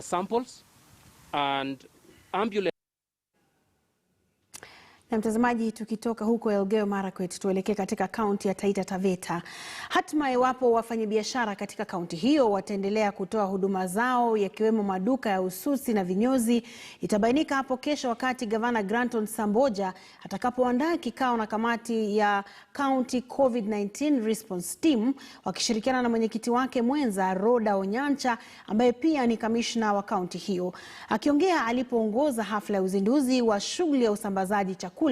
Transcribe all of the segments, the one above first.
samples and ambulance. Na mtazamaji, tukitoka huko Elgeyo Marakwet tuelekee katika kaunti ya Taita Taveta. Hatma iwapo wafanyabiashara katika kaunti hiyo wataendelea kutoa huduma zao yakiwemo maduka ya ususi na vinyozi itabainika hapo kesho, wakati Gavana Samboja atakapoandaa kikao na kamati ya County COVID-19 Response Team wakishirikiana na mwenyekiti wake mwenza Roda Onyancha ambaye pia ni kamishna wa kaunti hiyo. Akiongea alipoongoza hafla ya uzinduzi wa shughuli ya usambazaji chakula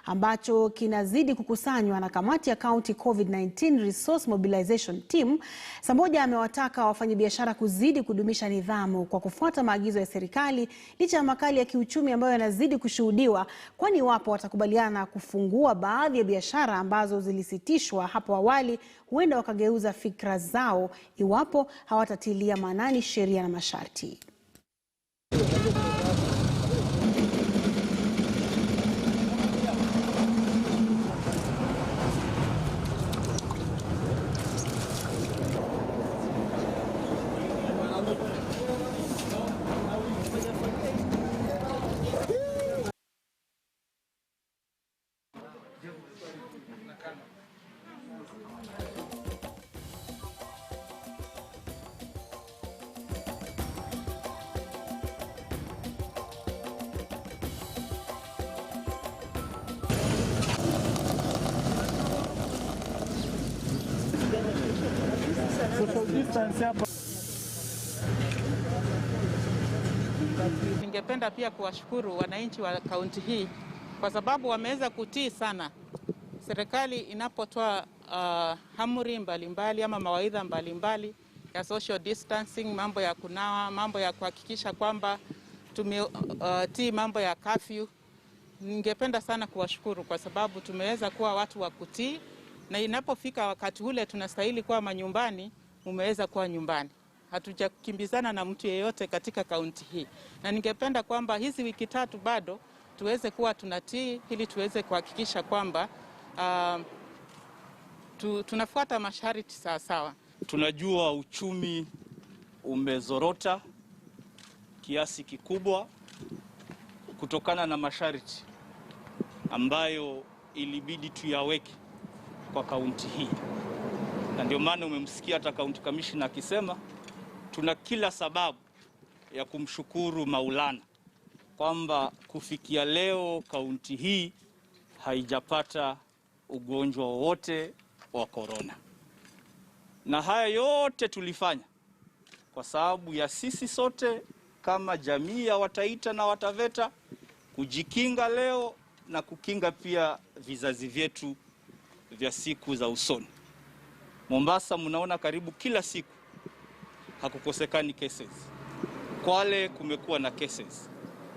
ambacho kinazidi kukusanywa na kamati ya County COVID-19 Resource Mobilization Team, Samboja amewataka wafanyabiashara kuzidi kudumisha nidhamu kwa kufuata maagizo ya serikali licha ya makali ya kiuchumi ambayo yanazidi kushuhudiwa, kwani wapo watakubaliana kufungua baadhi ya biashara ambazo zilisitishwa hapo awali huenda wakageuza fikra zao iwapo hawatatilia maanani sheria na masharti. Ningependa pia kuwashukuru wananchi wa kaunti hii kwa sababu wameweza kutii sana serikali inapotoa amri mbalimbali ama mawaidha mbalimbali ya social distancing, mambo ya kunawa, mambo ya kuhakikisha kwamba tumetii mambo ya curfew. Ningependa sana kuwashukuru kwa sababu tumeweza kuwa watu wa kutii, na inapofika wakati ule tunastahili kuwa manyumbani, umeweza kuwa nyumbani. Hatujakimbizana na mtu yeyote katika kaunti hii. Na ningependa kwamba hizi wiki tatu bado tuweze kuwa tunatii ili tuweze kuhakikisha kwamba tunafuata masharti sawa. Tunajua uchumi umezorota kiasi kikubwa kutokana na masharti ambayo ilibidi tuyaweke kwa kaunti hii. Na ndio maana umemsikia hata kaunti commissioner akisema tuna kila sababu ya kumshukuru Maulana kwamba kufikia leo kaunti hii haijapata ugonjwa wowote wa corona. Na haya yote tulifanya kwa sababu ya sisi sote kama jamii ya Wataita na Wataveta kujikinga leo na kukinga pia vizazi vyetu vya siku za usoni. Mombasa mnaona karibu kila siku hakukosekani cases. Kwale kumekuwa na cases.